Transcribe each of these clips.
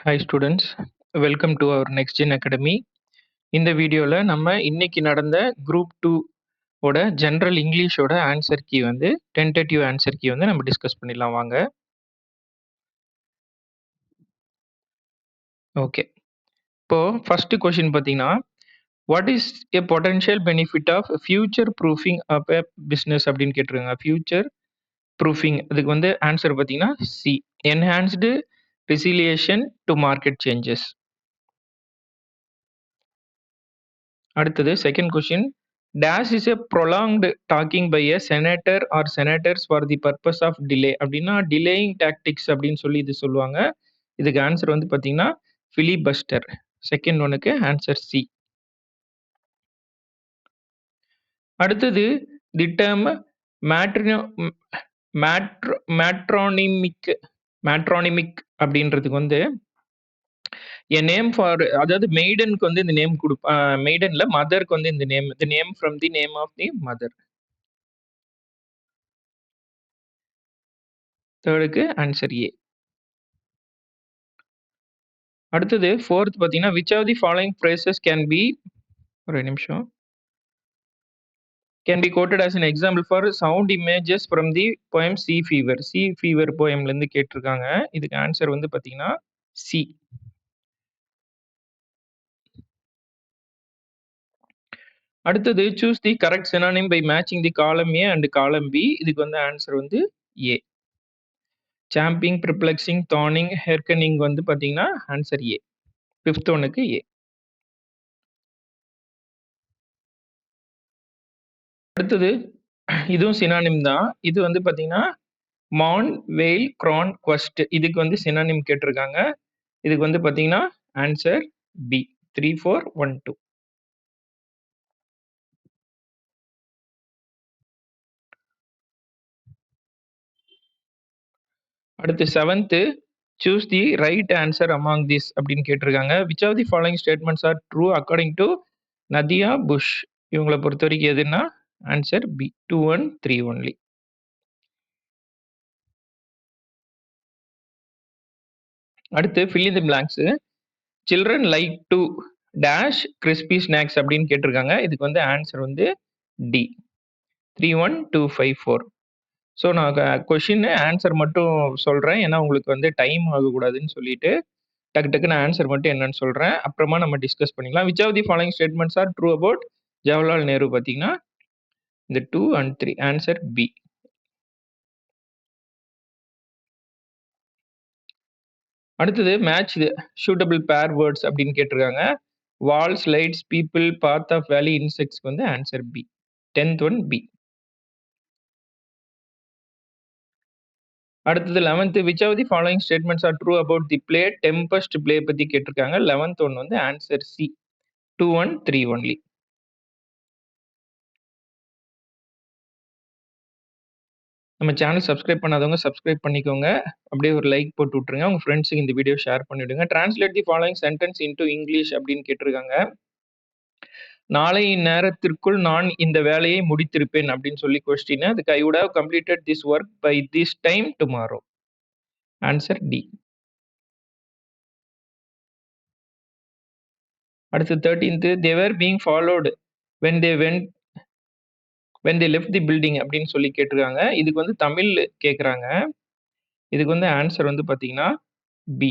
Hi students, welcome to our next gen academy. இந்த வீடியோவில் நம்ம இன்னைக்கு நடந்த குரூப் 2 ஓட ஜென்ரல் இங்கிலீஷோட ஆன்சர் கீ வந்து டென்டேட்டிவ் ஆன்சர் கீ வந்து நம்ம டிஸ்கஸ் பண்ணிடலாம் வாங்க. ஓகே, இப்போ ஃபர்ஸ்ட் கொஸ்டின் பார்த்தீங்கன்னா, what is a potential benefit of future proofing of a business அப்படின்னு கேட்டிருக்காங்க. ஃபியூச்சர் ப்ரூஃபிங் அதுக்கு வந்து ஆன்சர் பார்த்தீங்கன்னா C, enhanced resilience to market changes. அடுத்தது second question, dash is a prolonged talking by a senator R senators for the purpose of delay அப்படின்னா delaying tactics அப்படின்னு சொல்லி இது சொல்லுவாங்க. இதுக்கு ஆன்சர் வந்து பார்த்தீங்கன்னா ஃபிலிபஸ்டர். செகண்ட் ஒனுக்கு ஆன்சர் சி. அடுத்தது தி டேர்ம் மேட்ரோனிமிக் அப்படின்றதுக்கு வந்து எ நேம் ஃபார், அதாவது மெய்டனுக்கு வந்து இந்த நேம் மெய்டன்ல மதருக்கு வந்து இந்த name, the name from the name of the mother. தேர்டுக்கு ஆன்சர் ஏ. அடுத்தது ஃபோர்த் பார்த்தீங்கன்னா, which of the following phrases can be, ஒரு நிமிஷம், can be quoted as an example for sound images from the poem sea fever. Sea fever போயம்லேருந்து கேட்டிருக்காங்க. இதுக்கு answer வந்து பார்த்தீங்கன்னா சி. அடுத்தது choose the correct synonym by matching the column A and காலம் B. இதுக்கு வந்து ஆன்சர் வந்து ஏ. சாம்பிங், ப்ரிப்ளெக்சிங், தார்னிங், ஹெர்கனிங் வந்து பார்த்தீங்கன்னா ஆன்சர் ஏ. ஃபிஃப்த் ஒனுக்கு ஏ. அடுத்தது இதுவும் சினானிம் தான். இது வந்து பார்த்தீங்கன்னா மான், வெயில், கிரான், குவஸ்ட். இதுக்கு வந்து சினானிம் கேட்டிருக்காங்க. இதுக்கு வந்து பார்த்தீங்கன்னா ஆன்சர் பி. 3, 4, 1, 2. அடுத்து seventh, choose the right answer among this அப்படின்னு கேட்டிருக்காங்க. Which of the following statements are true according to Nadia Bush. இவங்களை பொறுத்த வரைக்கும் எதுன்னா ஆன்சர் பி. 2, 1, 3 ஒன்லி. அடுத்து fill in the blanks. Children like to dash crispy snacks அப்படின்னு கேட்டிருக்காங்க. இதுக்கு வந்து ஆன்சர் வந்து டி. 3, 1, 2, 5, 4. ஸோ நான் கொஷின் ஆன்சர் மட்டும் சொல்கிறேன், ஏன்னா உங்களுக்கு வந்து டைம் ஆகக்கூடாதுன்னு சொல்லிட்டு டக்கு டக்குன்னு ஆன்சர் மட்டும் என்னன்னு சொல்கிறேன், அப்புறமா நம்ம டிஸ்கஸ் பண்ணிக்கலாம். Which of the following statements are true about Jawaharlal Nehru பார்த்தீங்கன்னா இந்த 2 and 3 ஆன்சர் பி. அடுத்தது மேட்ச் சூட்டபிள் பேர் வேர்ட்ஸ் அப்படின்னு கேட்டிருக்காங்க. Walls, lights, people, path of valley, இன்செக்ட்ஸ்க்கு வந்து answer B. 10th one B. அடுத்தது 11th, which of the following statements are true about the play Tempest play பற்றி கேட்டிருக்காங்க. 11th one வந்து answer C. 2, 1, 3 only. நம்ம channel subscribe பண்ணாதவங்க subscribe பண்ணிக்கோங்க. அப்படியே ஒரு லைக் போட்டு விட்டுருங்க. உங்க ஃப்ரெண்ட்ஸுக்கு இந்த வீடியோ ஷேர் பண்ணிவிடுங்க. Translate the following sentence into English அப்படின்னு கேட்டிருக்காங்க. நாளை இந்நேரத்திற்குள் நான் இந்த வேலையை முடித்திருப்பேன் அப்படின்னு சொல்லி கொஸ்டின். அதுக்கு I would have completed this work by this time tomorrow. Answer D. அடுத்து 13th, they were being followed when they left the building அப்படின்னு சொல்லி கேட்டிருக்காங்க. இதுக்கு வந்து தமிழ் கேட்குறாங்க. இதுக்கு வந்து ஆன்சர் வந்து பார்த்தீங்கன்னா பி.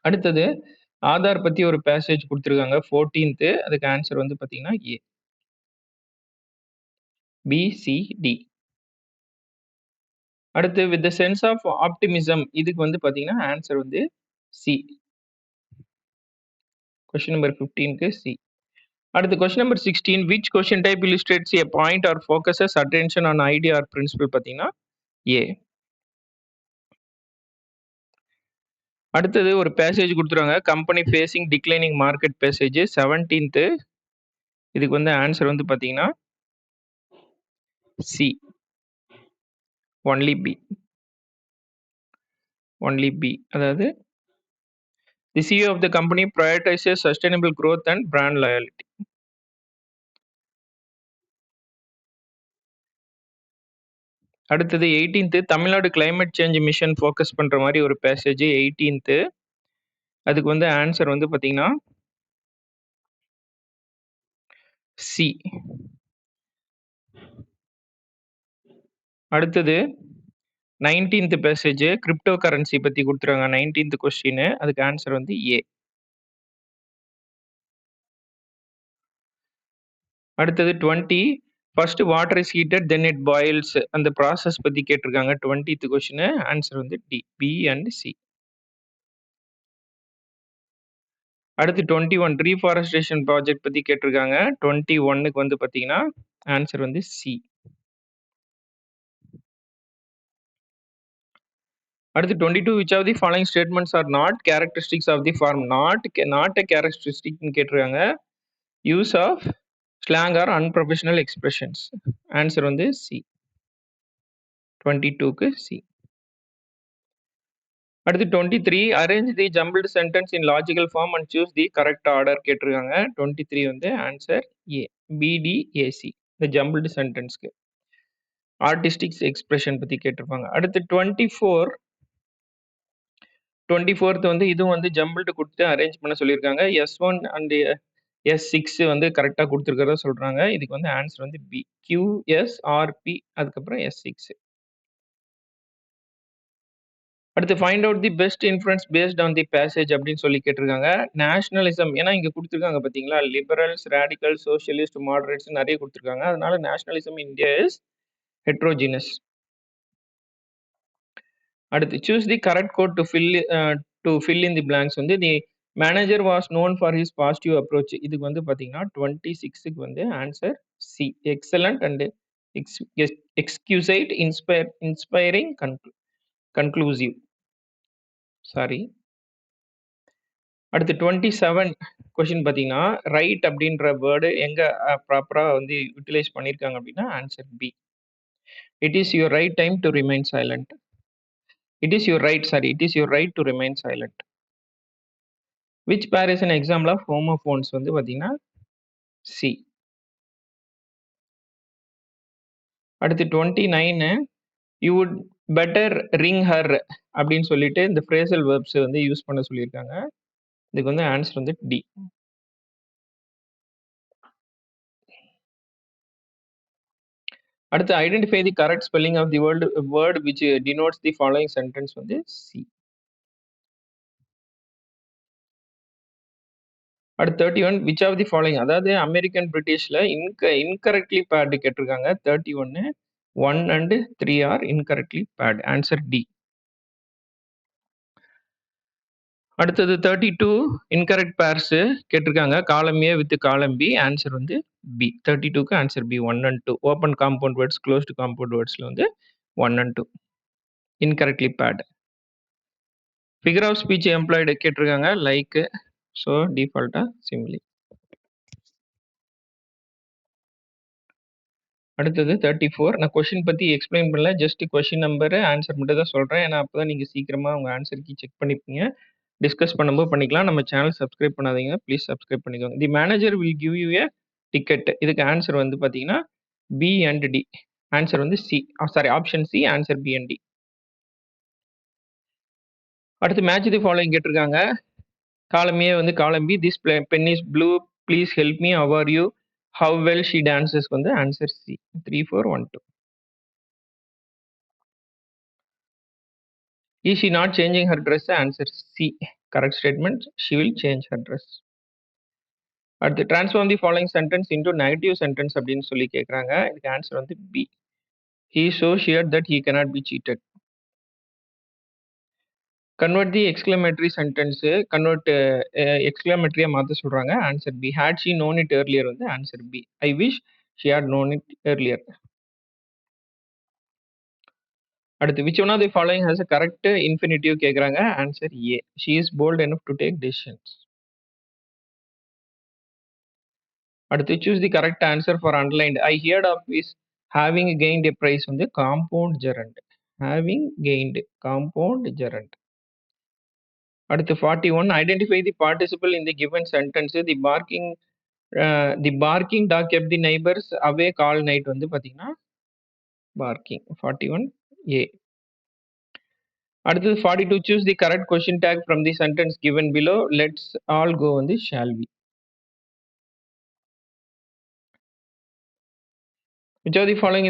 அடுத்தது ஆதார் பத்தி ஒரு பேசேஜ் கொடுத்துருக்காங்க. 14th, அதுக்கு ஆன்சர் வந்து பார்த்தீங்கன்னா ஏ. B, C, D. அடுத்து with the sense of optimism, இதுக்கு வந்து பார்த்தீங்கன்னா ஆன்சர் வந்து சி. கொஸ்டின் நம்பர் 15க்கு சி. அடுத்து question number 16, which question type illustrates a point or focuses attention on idea or principle பார்த்தீங்கன்னா ஏ. அடுத்தது ஒரு பேசேஜ் கொடுத்துருவாங்க, company facing declining market passage. 17th, இதுக்கு வந்து ஆன்சர் வந்து பார்த்தீங்கன்னா சி. Only B. ஒன்லி பி, அதாவது the CEO of the company prioritizes sustainable growth and brand loyalty. அடுத்தது 18th Tamil Nadu climate change mission focus பண்ற மாரி ஒரு பேசேஜ் 18th. அதுக்கு வந்து ஆன்சர் வந்து பார்த்தீங்கன்னா, சி. அடுத்தது 19th பேசேஜ் கிரிப்டோ கரன்சி பத்தி குடுத்துருக்காங்க. 19th question. அதுக்கு ஆன்சர் வந்து ஏ. அடுத்தது 20 first water is heated then it boils அந்த ப்ராசஸ் பத்தி கேட்டிருக்காங்க. 20th question. ஆன்சர் வந்து டி. B and C. அடுத்து 21 ரீஃபாரஸ்டேஷன் ப்ராஜெக்ட் பத்தி கேட்டிருக்காங்க. 21க்கு வந்து பார்த்தீங்கன்னா, ஆன்சர் வந்து சி. அடுத்து 22 which of the following statements are not characteristics of the form not a characteristic ன்னு கேட்டிருக்காங்க. Use of slang or unprofessional expressions. Answer வந்து சி. 22க்கு சி. அடுத்து 23 arrange the jumbled sentence in logical form and choose the correct order கேட்டிருக்காங்க. 23 வந்து answer A. பிடிஏசி இந்த jumbled சென்டென்ஸ்க்கு. ஆர்டிஸ்டிக்ஸ் expression பத்தி கேட்டிருப்பாங்க. அடுத்து 24th வந்து இதுவும் வந்து ஜம்பிள்டு கொடுத்து அரேஞ்ச் பண்ண சொல்லியிருக்காங்க. S1 அண்ட் S6 வந்து கரெக்டா கொடுத்துருக்கிறதா சொல்றாங்க. இதுக்கு வந்து ஆன்சர் வந்து பி. QSRP அதுக்கப்புறம் S6. அடுத்து find out the best influence based on the passage அப்படின்னு சொல்லி கேட்டிருக்காங்க. நேஷனலிசம் ஏன்னா இங்க கொடுத்துருக்காங்க பார்த்தீங்களா, லிபரல்ஸ், ரேடிக்கல், சோஷியலிஸ்ட், மாடரேட்ஸ் நிறைய கொடுத்துருக்காங்க. அதனால நேஷனலிசம் இந்தியா இஸ் ஹெட்ரோஜினஸ். அடுத்து choose the correct code to fill in the blanks வந்து the manager was known for his positive approach. இதுக்கு வந்து பார்த்தீங்கன்னா 26க்கு வந்து answer C. Excellent and exquisite inspiring conclusive. Sorry. அடுத்து 27 கொஸ்டின் பார்த்தீங்கன்னா, ரைட் அப்படின்ற வேர்டு எங்க ப்ராப்பரா வந்து யூட்டிலைஸ் பண்ணியிருக்காங்க அப்படின்னா answer B. It is your right time to remain silent. It is your right to remain silent. Which pair is an example of homophones வந்து பார்த்தீங்கன்னா சி. அடுத்து 29 you would better ring her அப்படின்னு சொல்லிட்டு இந்த phrasal verbs வந்து use பண்ண சொல்லியிருக்காங்க. இதுக்கு வந்து ஆன்சர் வந்து டி. அடுத்து identify the correct spelling of the word which denotes the following sentence வந்து சி. அடுத்து 31 which of the following அதாவது அமெரிக்கன் பிரிட்டிஷ்ல இன்கரெக்ட்லி பேர்டு கேட்டிருக்காங்க. 31 1 and 3 are incorrectly paired. Answer D. அடுத்தது 32 இன்கரெக்ட் பேர்ஸ் கேட்டிருக்காங்க. Column A with column B. Answer வந்து B. 32க்கு answer B 1 and 2. Open compound words, closed compound வேர்ட்ஸ்ல வந்து 1 and 2 incorrectly bird. Figure of speech employed கேட்டிருக்காங்க. Like, so டிஃபால்ட்டா simile. அடுத்தது 34 நான் கொஸ்டின் பத்தி எக்ஸ்பிளைன் பண்ணல. ஜஸ்ட் கொஸ்டின் நம்பர் ஆன்சர் மட்டும் தான் சொல்றேன். ஏன்னா அப்பதான் நீங்க சீக்கிரமா உங்க ஆன்சர் கீ செக் பண்ணிப்பீங்க. டிஸ்கஸ் பண்ணும்போது பண்ணிக்கலாம். நம்ம சேனல் சப்ஸ்கிரைப் பண்ணாதீங்க. ப்ளீஸ் சப்ஸ்கிரைப் பண்ணிக்கோங்க. The manager will give you a ticket. இதுக்கு ஆன்சர் வந்து பார்த்தீங்கன்னா பி அண்ட் டி. ஆன்சர் வந்து C. Sorry, option C. Answer B and D. அடுத்து மேட்ச் தி ஃபாலோயிங் கேட்டிருக்காங்க. காலம் ஏ வந்து column B. This pen is blue, please help me, how are you, how well she dances வந்து answer C. 3 4 1 2. Is she not changing her dress? Answer C. Correct statement. She will change her dress. அடுத்து transform the following sentence into negative sentence அப்படின்னு சொல்லி கேட்குறாங்க. இதுக்கு answer வந்து B. He is so sure that he cannot be cheated. Convert the exclamatory sentence. Convert exclamatory மாற்ற சொல்றாங்க. Answer B. Had she known it earlier வந்து answer B. I wish she had known it earlier. அடுத்து which one of the following has a correct infinitive கேட்குறாங்க. Answer A. She is bold enough to take decisions. அடுத்து choose the correct answer for underlined. I heard of is having gained a prize வந்து compound gerund. Having gained compound gerund. அடுத்து 41 identify the participle in the given sentence. The barking dog kept the neighbors awake all night வந்து பார்த்தீங்கன்னா barking. 41A. அடுத்தது 42, choose the correct question tag from the sentence given below. Let's all go வந்து shall we. Which of the following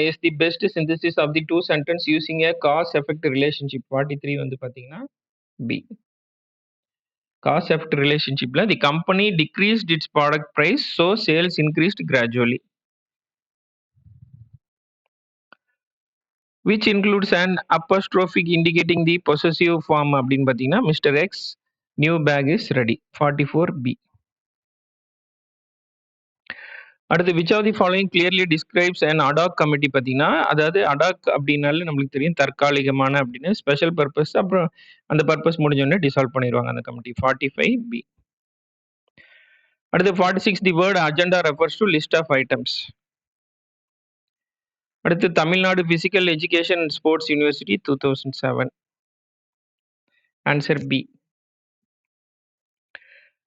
is the best synthesis of the two sentence using a cause effect relationship? 43 வந்து பாத்தீங்கன்னா B. Cause effect relationshipல the company decreased its product price, so sales increased gradually. Which includes an apostrophe indicating the possessive form அப்படின்னு பாத்தீங்கன்னா Mr. X new bag is ready. 44B. அடுத்து which of the following clearly describes an ad hoc committee பார்த்தீங்கன்னா அதாவது ad hoc அப்படின்னாலே நம்மளுக்கு தெரியும் தற்காலிகமான அப்படின்னு ஸ்பெஷல் பர்பஸ் அப்புறம் அந்த பர்பஸ் முடிஞ்சோடனே டிசால்வ் பண்ணிடுவாங்க அந்த கமிட்டி. 45B. அடுத்து 46 the word agenda refers to list of items. அடுத்து Tamil Nadu physical education and sports university 2007. Answer B.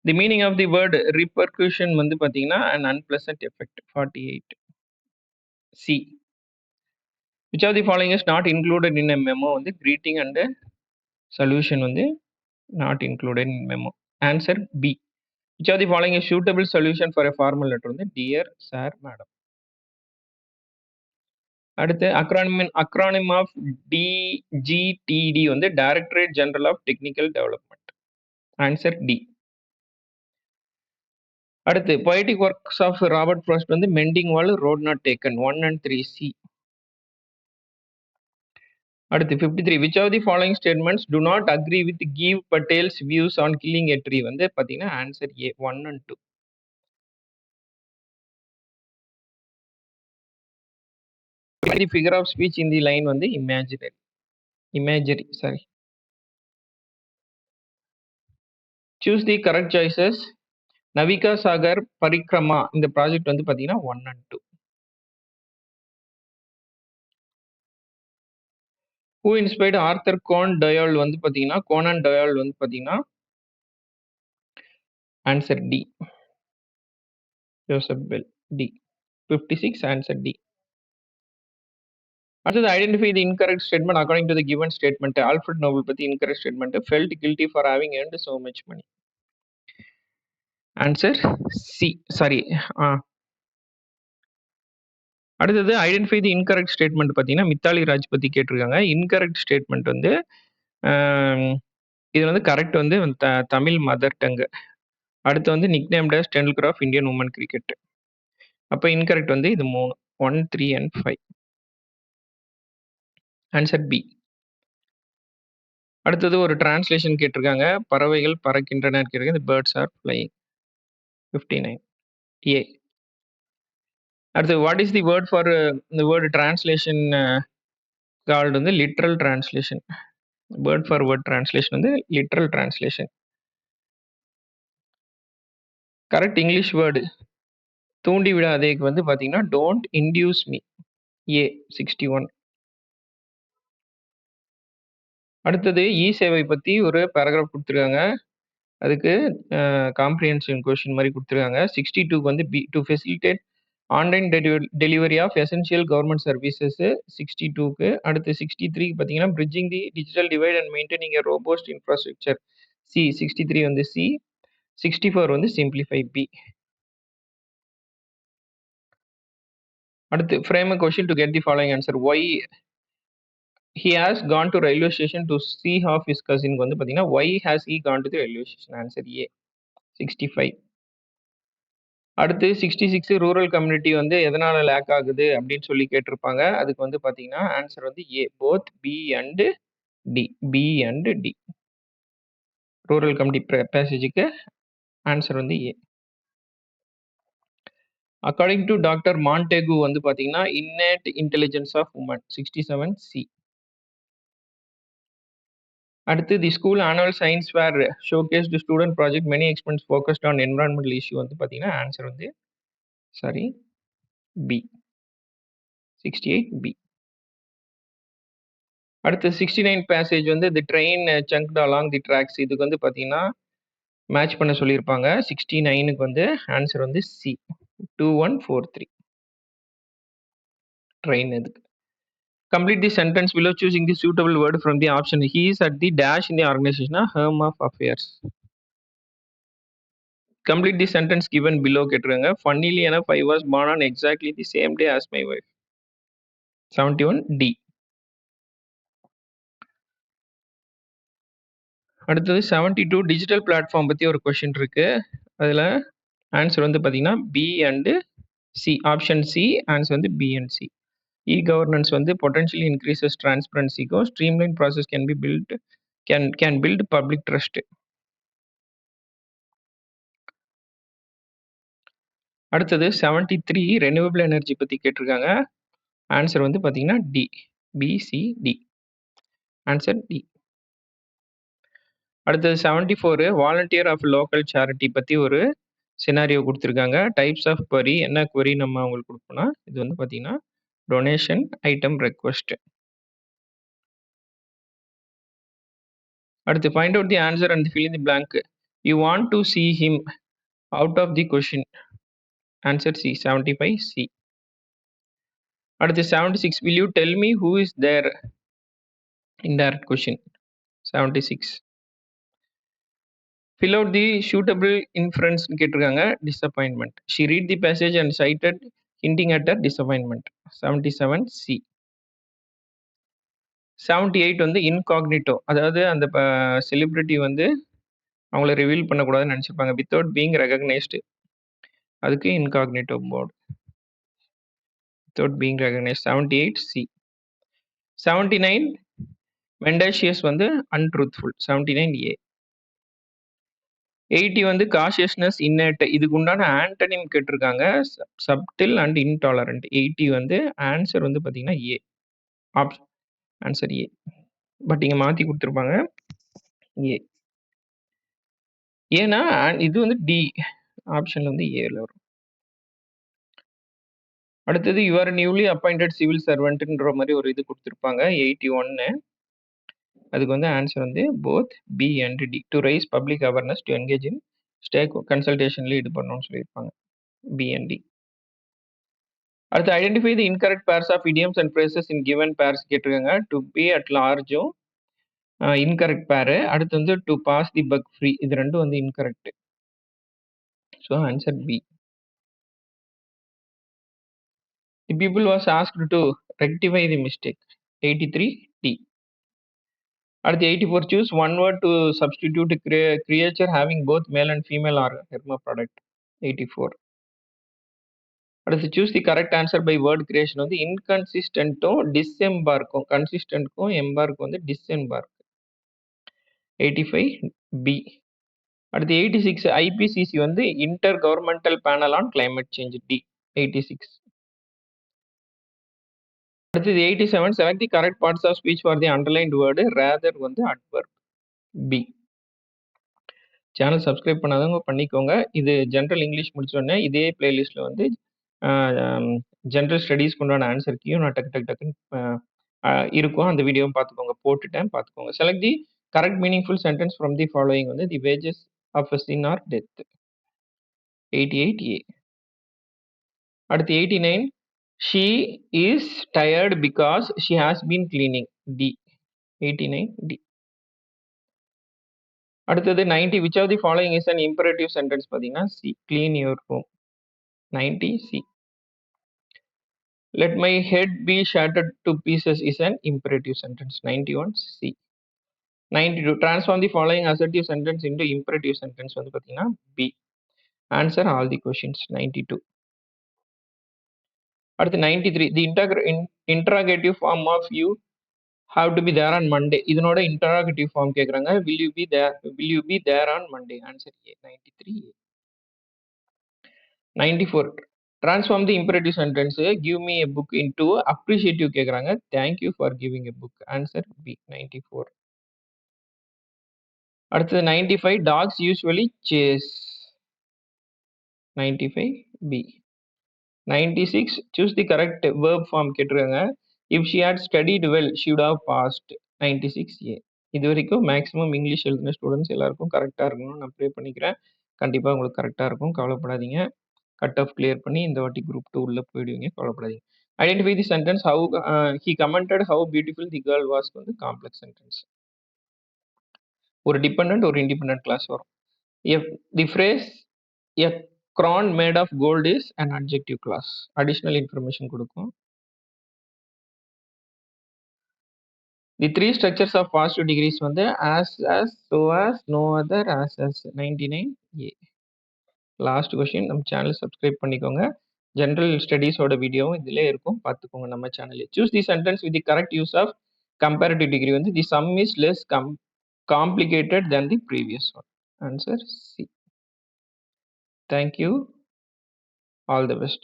The meaning of the word repercussion வந்து பார்த்தீங்கன்னா an unpleasant effect. 48. C. Which of the following is not included in a memo வந்து greeting and solution வந்து not included in memo. Answer B. Which of the following is suitable solution for a formal letter வந்து dear sir madam. அடுத்து acronym of DGTD வந்து Directorate General of Technical Development. Answer D. அடுத்து poetic works of Robert Frost வந்து Mending Wall, Road Not Taken. 1 and 3 C. அடுத்து 53 which of the following statements do not agree with Give Patel's views on killing a tree வந்து பாத்தீங்கன்னா answer A. 1 and 2. The figure of speech in the line வந்து imagery. Sorry. Choose the correct choices. Navika Sagar Parikrama இந்த project வந்து பாத்தீங்கன்னா 1 and 2. Who inspired Arthur Conan Doyle வந்து பாத்தீங்கன்னா answer D. Joseph Bell. D. 56 answer D. அடுத்தது identify the incorrect statement according to the given statement. Alfred Nobel பத்தி incorrect statement felt guilty for having earned so much money. Answer C. Sorry. அடுத்தது identify the incorrect statement பார்த்தீங்கன்னா மித்தாலி ராஜ் பற்றி கேட்டிருக்காங்க. Incorrect statement வந்து இது வந்து correct வந்து Tamil mother tongue. அடுத்து வந்து nickname days Tendulkar of Indian woman cricket. அப்போ இன்கரெக்ட் வந்து இது 3 1 3 and 5. Answer B. அடுத்தது ஒரு டிரான்ஸ்லேஷன் கேட்டிருக்காங்க. பறவைகள் பறக்கின்றன கேட்டிருக்காங்க. Birds are flying. 59 ஏ. அடுத்து what is the word for இந்த வேர்டு டிரான்ஸ்லேஷன் கால்டு வந்து literal translation. Word for word translation வந்து literal translation. Correct English word தூண்டி விடாதேக்கு வந்து பார்த்தீங்கன்னா டோன்ட் இன்டியூஸ் மீ. ஏ. 61. அடுத்தது இ சேவை பற்றி ஒரு பேராகிராஃப் கொடுத்துருக்காங்க. அதுக்கு காம்ப்ரிஹென்ஷன் கொஸ்டின் மாதிரி கொடுத்துருக்காங்க. 62க்கு வந்து B to facilitate online delivery of essential government services. 62க்கு அடுத்து 63க்கு பார்த்தீங்கன்னா bridging the digital divide and maintaining a robust infrastructure. C. 63 வந்து சி. 64 வந்து சிம்பிளிஃபை பி. அடுத்து frame a question to get the following answer. Why he has gone to railway station to see half his cousin வந்து பார்த்தீங்கன்னா why has he gone to the railway station. Answer A. 65. அடுத்து 66 rural community வந்து எதனால லேக் ஆகுது அப்படின்னு சொல்லி கேட்டிருப்பாங்க. அதுக்கு வந்து பார்த்தீங்கன்னா ஆன்சர் வந்து A. Both B and D. B and D. Rural community பேசேஜுக்கு ஆன்சர் வந்து A. According to doctor Montagu வந்து பார்த்தீங்கன்னா innate intelligence of women. 67 C. அடுத்து the school annual science fair showcased student project many expense focused on environmental issue வந்து பார்த்தீங்கன்னா answer வந்து sorry B. 68 B. அடுத்து 69 passage வந்து the train chugged along the tracks. இதுக்கு வந்து பார்த்தீங்கன்னா மேட்ச் பண்ண சொல்லியிருப்பாங்க. 69க்கு வந்து ஆன்சர் வந்து சி. 2143. ட்ரெயின் எதுக்கு? Complete the sentence below choosing the suitable word from the option. He is at the dash in the organization, home of affairs. Complete the sentence given below கேட்டிருக்காங்க. Funnily enough, I was born on exactly the same day as my wife. 71 D. அடுத்தது 72 digital platform பத்தி ஒரு question இருக்கு. அதுல answer வந்து பாத்தீங்கன்னா B and C. Option C answer வந்து B and C. E-governance வந்து potentially increases transparency க்கும் streamlined process can be built can build public trust. அடுத்தது 73 renewable energy பத்தி கேட்டிருக்காங்க. ஆன்சர் வந்து பாத்தீங்கன்னா D. B C D. Answer D. அடுத்தது 74 volunteer of local charity பத்தி ஒரு சினாரியோ கொடுத்துருக்காங்க. டைப்ஸ் ஆஃப் query என்ன query நம்ம அவங்களுக்கு கொடுப்போம்னா இது வந்து பாத்தீங்கன்னா டொனேஷன் ஐட்டம் ரெக்வெஸ்ட். அடுத்து find out the answer and fill in the blank. You want to see him out of the question. Answer C. 75 C. அடுத்து 76 will you tell me who is there? Indirect question. 76. Fill out the suitable inference கேட்டிருக்காங்க. Disappointment. She read the passage and cited hinting at her disappointment. 77 C. 78 வந்து incognito. அதாவது அந்த celebrity வந்து அவங்கள reveal பண்ணக்கூடாதுன்னு நினச்சிருப்பாங்க. Without being recognised. அதுக்கு incognito mode. Without being recognized. 78 C. 79 mendacious வந்து untruthful. 79 A. 80 வந்து cautiousness innate. இதுக்கு உண்டான ஆண்டனிம் கேட்டிருக்காங்க. subtle and intolerant. 80 வந்து ஆன்சர் வந்து பாத்தீங்கன்னா ஏ. Answer A. பட் இங்க மாத்தி கொடுத்துருப்பாங்க ஏ. ஏன்னா இது வந்து டி ஆப்ஷன்ல வந்து ஏல வரும். அடுத்தது யுவர் நியூலி அப்பாயிண்டட் சிவில் சர்வெண்ட்ன்ற மாதிரி ஒரு இது கொடுத்துருப்பாங்க. 81 அதுக்கு வந்து ஆன்சர் வந்து both B and D. To raise public awareness to engage in stake கன்சல்டேஷன்ல இது பண்ணணும்னு சொல்லியிருப்பாங்க. B and D. அடுத்து identify the incorrect pairs of idioms and phrases in given pairs கேட்டிருக்காங்க. டு பி அட் லார்ஜும் இன்கரெக்ட் பேரு. அடுத்து வந்து to pass the buck free. இது ரெண்டும் வந்து incorrect. So answer B. The people was asked to rectify the mistake. 83 D. அடுத்து 84 choose one word to substitute creature having both male and female or hermaphrodite. 84. அடுத்து choose the correct answer by word creation வந்து inconsistent-ம் disembark-ம் consistent-க்கும் embark வந்து disembark. 85 B. அடுத்து 86 IPCC வந்து Intergovernmental Panel on Climate Change. D. 86. அடுத்து 87 select the correct parts of speech for the underlined word rather வந்து adverb. B. Channel subscribe பண்ணாதவங்க பண்ணிக்கோங்க. இது general English முடிச்சோடனே இதே பிளேலிஸ்ட்டில் வந்து ஜென்ரல் ஸ்டடீஸ்க்கு உண்டான ஆன்சர் கீயும் நான் டக்குன்னு இருக்கும். அந்த வீடியோவும் பார்த்துக்கோங்க. போட்டுட்டேன் பார்த்துக்கோங்க. Select the correct meaningful sentence from the following வந்து the wages of a sin are death. 88 A. அடுத்து 89 she is tired because she has been cleaning. D. 89 D. அடுத்தது 90 which of the following is an imperative sentence பார்த்தீங்கன்னா C. clean your room. 90 C. let my head be shattered to pieces is an imperative sentence. 91 C. 92 transform the following assertive sentence into imperative sentence வந்து பார்த்தீங்கன்னா B. answer all the questions. 92. அடுத்து 93 the interrogative form of you have to be there on Monday. இதனோட interrogative form கேக்குறாங்க. will you be there on Monday? Answer A. 93 A. 94 transform the imperative sentence give me a book into appreciative கேக்குறாங்க. thank you for giving a book. Answer B. 94. அடுத்தது 95 dogs usually chase. 95 B. 96 choose the correct verb form கேட்டிருக்காங்க. if she had studied well she would have passed. 96 A. இது வரைக்கும் maximum English எழுதின students எல்லாருக்கும் கரெக்டாக இருக்கணும்னு நான் ப்ரே பண்ணிக்கிறேன். கண்டிப்பாக உங்களுக்கு கரெக்டாக இருக்கும். கவலைப்படாதீங்க. கட் ஆஃப் கிளியர் பண்ணி இந்த வாட்டி குரூப் 2 உள்ள போயிடுவீங்க. கவலைப்படாதீங்க. Identify the sentence how he commented how beautiful the girl was வந்து காம்ப்ளெக்ஸ் சென்டென்ஸ். ஒரு டிபெண்டன்ட் ஒரு இண்டிபெண்டன்ட் கிளாஸ் வரும். If the phrase a crown made of gold is an adjective clause. Additional information கொடுக்கும். The three structures of positive degrees வந்து as, so as, no other, as 99A. Last question. நம்ம channel subscribe பண்ணிக்கோங்க. General ஸ்டடீஸோட வீடியோவும் இதிலே இருக்கும், பார்த்துக்கோங்க நம்ம சேனலில். Choose the sentence with the correct use of comparative degree வந்து the sum is less complicated than the previous one. Answer C. Thank you. All the best.